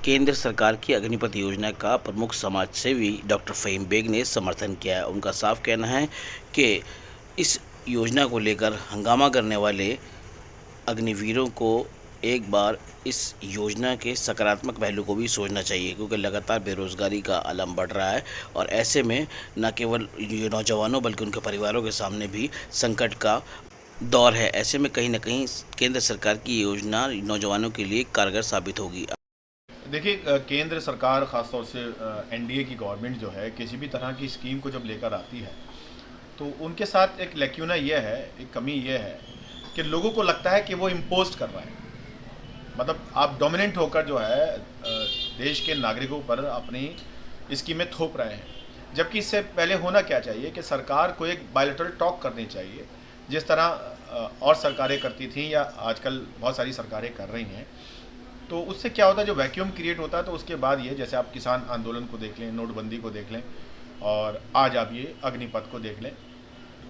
केंद्र सरकार की अग्निपथ योजना का प्रमुख समाजसेवी डॉक्टर फ़हीम बेग ने समर्थन किया है। उनका साफ कहना है कि इस योजना को लेकर हंगामा करने वाले अग्निवीरों को एक बार इस योजना के सकारात्मक पहलू को भी सोचना चाहिए, क्योंकि लगातार बेरोज़गारी का आलम बढ़ रहा है और ऐसे में न केवल ये नौजवानों बल्कि उनके परिवारों के सामने भी संकट का दौर है। ऐसे में कहीं न कहीं केंद्र सरकार की योजना नौजवानों के लिए कारगर साबित होगी। देखिए, केंद्र सरकार ख़ासतौर से एनडीए की गवर्नमेंट जो है किसी भी तरह की स्कीम को जब लेकर आती है तो उनके साथ एक लैक्यूना ये है, एक कमी ये है कि लोगों को लगता है कि वो इम्पोज कर रहा है। मतलब आप डोमिनेंट होकर जो है देश के नागरिकों पर अपनी स्कीमें थोप रहे हैं, जबकि इससे पहले होना क्या चाहिए कि सरकार को एक बायलैटरल टॉक करनी चाहिए, जिस तरह और सरकारें करती थीं या आजकल बहुत सारी सरकारें कर रही हैं। तो उससे क्या होता है, जो वैक्यूम क्रिएट होता है, तो उसके बाद ये, जैसे आप किसान आंदोलन को देख लें, नोटबंदी को देख लें और आज आप ये अग्निपथ को देख लें,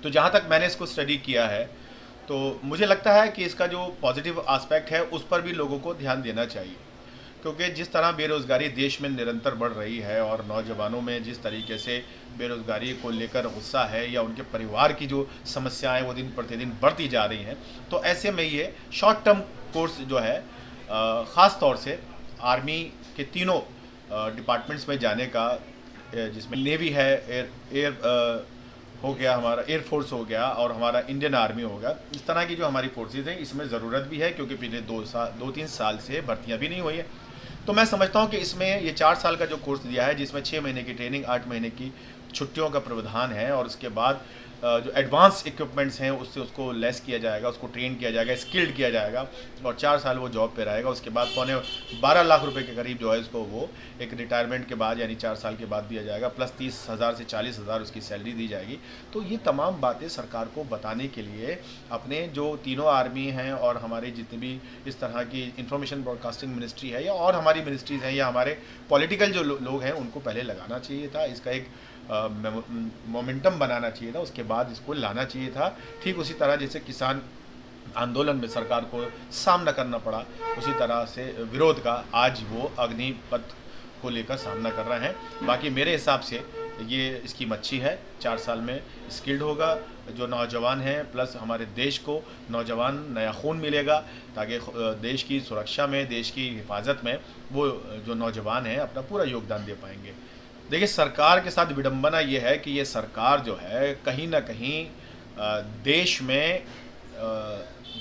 तो जहाँ तक मैंने इसको स्टडी किया है तो मुझे लगता है कि इसका जो पॉजिटिव एस्पेक्ट है उस पर भी लोगों को ध्यान देना चाहिए, क्योंकि जिस तरह बेरोज़गारी देश में निरंतर बढ़ रही है और नौजवानों में जिस तरीके से बेरोज़गारी को लेकर गुस्सा है या उनके परिवार की जो समस्याएं वो दिन प्रतिदिन बढ़ती जा रही हैं, तो ऐसे में ये शॉर्ट टर्म कोर्स जो है ख़ास तौर से आर्मी के तीनों डिपार्टमेंट्स में जाने का, जिसमें नेवी है, एयर हो गया, हमारा एयरफोर्स हो गया और हमारा इंडियन आर्मी हो गया, इस तरह की जो हमारी फोर्सेज हैं इसमें ज़रूरत भी है, क्योंकि पिछले 2-3 साल से भर्तियां भी नहीं हुई है। तो मैं समझता हूं कि इसमें ये 4 साल का जो कोर्स दिया है, जिसमें 6 महीने की ट्रेनिंग, 8 महीने की छुट्टियों का प्रावधान है और उसके बाद जो एडवांस इक्विपमेंट्स हैं उससे उसको लेस किया जाएगा, उसको ट्रेन किया जाएगा, स्किल्ड किया जाएगा और 4 साल वो जॉब पे रहेगा। उसके बाद 12 लाख रुपए के करीब जो है इसको वो एक रिटायरमेंट के बाद यानी 4 साल के बाद दिया जाएगा, प्लस 30,000 से 40,000 उसकी सैलरी दी जाएगी। तो ये तमाम बातें सरकार को बताने के लिए अपने जो तीनों आर्मी हैं और हमारे जितने भी इस तरह की इंफॉर्मेशन ब्रॉडकास्टिंग मिनिस्ट्री है या और हमारी मिनिस्ट्रीज़ हैं या हमारे पॉलिटिकल जो लोग हैं उनको पहले लगाना चाहिए था, इसका एक मोमेंटम बनाना चाहिए था, उसके बाद इसको लाना चाहिए था। ठीक उसी तरह जैसे किसान आंदोलन में सरकार को सामना करना पड़ा, उसी तरह से विरोध का आज वो अग्निपथ को लेकर सामना कर रहे हैं। बाकी मेरे हिसाब से ये इसकी मच्छी है, 4 साल में स्किल्ड होगा जो नौजवान हैं, प्लस हमारे देश को नौजवान नया खून मिलेगा, ताकि देश की सुरक्षा में, देश की हिफाजत में वो जो नौजवान हैं अपना पूरा योगदान दे पाएंगे। देखिए, सरकार के साथ विडंबना ये है कि ये सरकार जो है कहीं ना कहीं देश में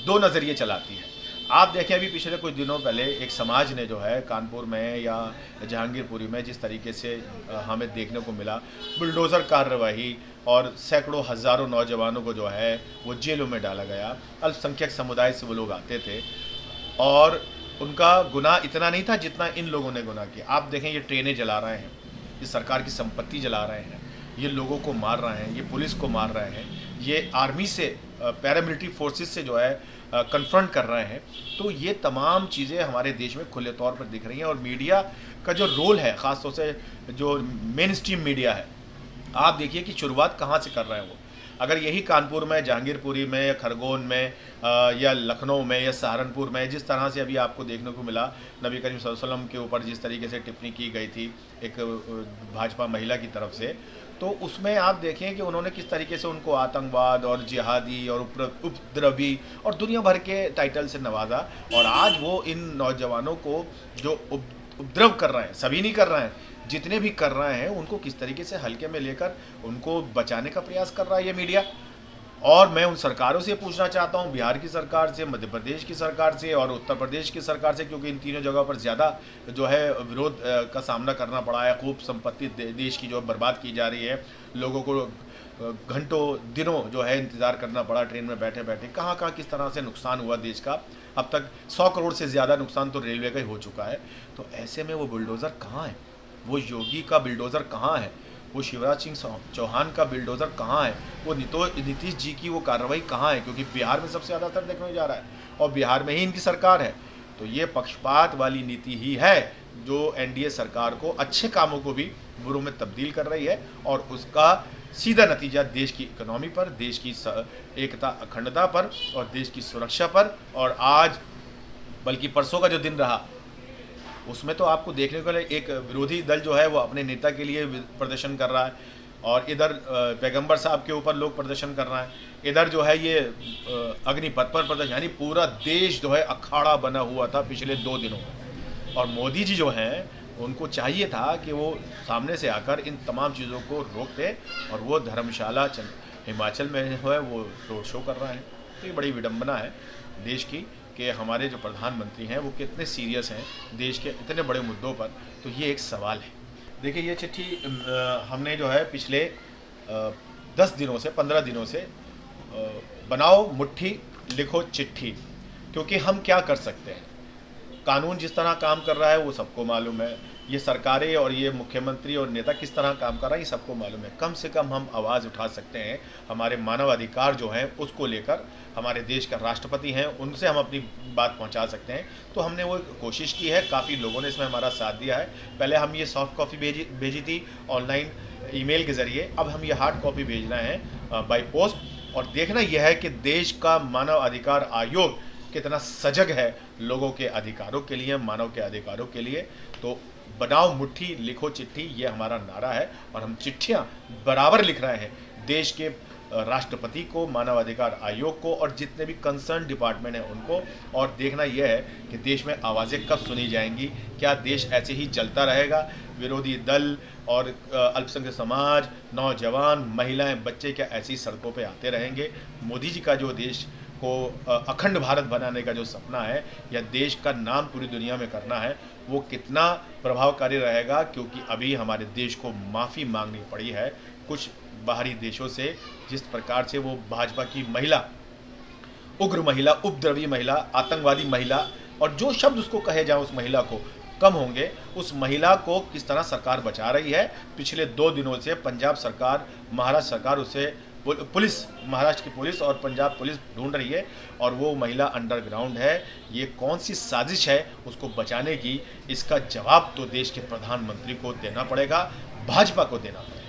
दो नज़रिए चलाती है। आप देखें, अभी पिछले कुछ दिनों पहले एक समाज ने जो है कानपुर में या जहांगीरपुरी में जिस तरीके से हमें देखने को मिला, बुलडोज़र कार्रवाई और सैकड़ों हज़ारों नौजवानों को जो है वो जेलों में डाला गया। अल्पसंख्यक समुदाय से वो लोग आते थे और उनका गुनाह इतना नहीं था जितना इन लोगों ने गुनाह किया। आप देखें, ये ट्रेनें जला रहे हैं, ये सरकार की संपत्ति जला रहे हैं, ये लोगों को मार रहे हैं, ये पुलिस को मार रहे हैं, ये आर्मी से, पैरामिलिट्री फोर्सेस से जो है कन्फ्रंट कर रहे हैं। तो ये तमाम चीज़ें हमारे देश में खुले तौर पर दिख रही हैं और मीडिया का जो रोल है, ख़ास तौर से जो मेन स्ट्रीम मीडिया है, आप देखिए कि शुरुआत कहाँ से कर रहे हैं वो। अगर यही कानपुर में, जहांगीरपुरी में या खरगोन में या लखनऊ में या सहारनपुर में जिस तरह से अभी आपको देखने को मिला, नबी करीम सल्लल्लाहु अलैहि वसल्लम के ऊपर जिस तरीके से टिप्पणी की गई थी एक भाजपा महिला की तरफ से, तो उसमें आप देखें कि उन्होंने किस तरीके से उनको आतंकवाद और जिहादी और उपद्रवी और दुनिया भर के टाइटल से नवाजा। और आज वो इन नौजवानों को जो उपद्रव कर रहे हैं, सभी नहीं कर रहे हैं, जितने भी कर रहे हैं उनको किस तरीके से हल्के में लेकर उनको बचाने का प्रयास कर रहा है ये मीडिया। और मैं उन सरकारों से पूछना चाहता हूं, बिहार की सरकार से, मध्य प्रदेश की सरकार से और उत्तर प्रदेश की सरकार से, क्योंकि इन तीनों जगहों पर ज़्यादा जो है विरोध का सामना करना पड़ा है। खूब संपत्ति देश की जो बर्बाद की जा रही है, लोगों को घंटों दिनों जो है इंतज़ार करना पड़ा ट्रेन में बैठे बैठे। कहाँ कहाँ किस तरह से नुकसान हुआ देश का, अब तक 100 करोड़ से ज़्यादा नुकसान तो रेलवे का ही हो चुका है। तो ऐसे में वो बुलडोज़र कहाँ है, वो योगी का बुलडोज़र कहाँ है, वो शिवराज सिंह चौहान का बिल्डोज़र कहाँ है, वो नीतीश जी की वो कार्रवाई कहाँ है, क्योंकि बिहार में सबसे ज़्यादा असर देखने को जा रहा है और बिहार में ही इनकी सरकार है। तो ये पक्षपात वाली नीति ही है जो एनडीए सरकार को अच्छे कामों को भी बुरों में तब्दील कर रही है और उसका सीधा नतीजा देश की इकोनॉमी पर, देश की एकता अखंडता पर और देश की सुरक्षा पर। और आज बल्कि परसों का जो दिन रहा उसमें तो आपको देखने को एक विरोधी दल जो है वो अपने नेता के लिए प्रदर्शन कर रहा है, और इधर पैगंबर साहब के ऊपर लोग प्रदर्शन कर रहे हैं, इधर जो है ये अग्निपथ पर प्रदर्शन, यानी पूरा देश जो है अखाड़ा बना हुआ था पिछले 2 दिनों में। और मोदी जी जो हैं उनको चाहिए था कि वो सामने से आकर इन तमाम चीज़ों को रोकते, और वो धर्मशाला हिमाचल में जो है वो रोड शो कर रहे हैं। तो ये बड़ी विडंबना है देश की कि हमारे जो प्रधानमंत्री हैं वो कितने सीरियस हैं देश के इतने बड़े मुद्दों पर। तो ये एक सवाल है। देखिए ये चिट्ठी हमने जो है पिछले 10 दिनों से 15 दिनों से बनाओ मुट्ठी लिखो चिट्ठी, क्योंकि हम क्या कर सकते हैं, कानून जिस तरह काम कर रहा है वो सबको मालूम है, ये सरकारें और ये मुख्यमंत्री और नेता किस तरह काम कर रहा है ये सबको मालूम है। कम से कम हम आवाज़ उठा सकते हैं, हमारे मानवाधिकार जो हैं उसको लेकर हमारे देश का राष्ट्रपति हैं उनसे हम अपनी बात पहुंचा सकते हैं। तो हमने वो कोशिश की है, काफ़ी लोगों ने इसमें हमारा साथ दिया है। पहले हम ये सॉफ्ट कॉपी भेजी थी ऑनलाइन ईमेल के ज़रिए, अब हम ये हार्ड कॉपी भेज रहे हैं बाय पोस्ट। और देखना यह है कि देश का मानव अधिकार आयोग कितना सजग है लोगों के अधिकारों के लिए, मानव के अधिकारों के लिए। तो बनाओ मुट्ठी लिखो चिट्ठी, ये हमारा नारा है, और हम चिट्ठियाँ बराबर लिख रहे हैं देश के राष्ट्रपति को, मानवाधिकार आयोग को, और जितने भी कंसर्न डिपार्टमेंट हैं उनको। और देखना यह है कि देश में आवाज़ें कब सुनी जाएंगी। क्या देश ऐसे ही चलता रहेगा, विरोधी दल और अल्पसंख्यक समाज, नौजवान, महिलाएं, बच्चे क्या ऐसी सड़कों पे आते रहेंगे? मोदी जी का जो देश को अखंड भारत बनाने का जो सपना है, या देश का नाम पूरी दुनिया में करना है, वो कितना प्रभावकारी रहेगा? क्योंकि अभी हमारे देश को माफ़ी मांगनी पड़ी है कुछ बाहरी देशों से, जिस प्रकार से वो भाजपा की महिला, उग्र महिला, उपद्रवी महिला, आतंकवादी महिला, और जो शब्द उसको कहे जाए उस महिला को कम होंगे। उस महिला को किस तरह सरकार बचा रही है। पिछले 2 दिनों से पंजाब सरकार, महाराष्ट्र सरकार, उसे पुलिस, महाराष्ट्र की पुलिस और पंजाब पुलिस ढूंढ रही है, और वो महिला अंडरग्राउंड है। ये कौन सी साजिश है उसको बचाने की? इसका जवाब तो देश के प्रधानमंत्री को देना पड़ेगा, भाजपा को देना पड़ेगा।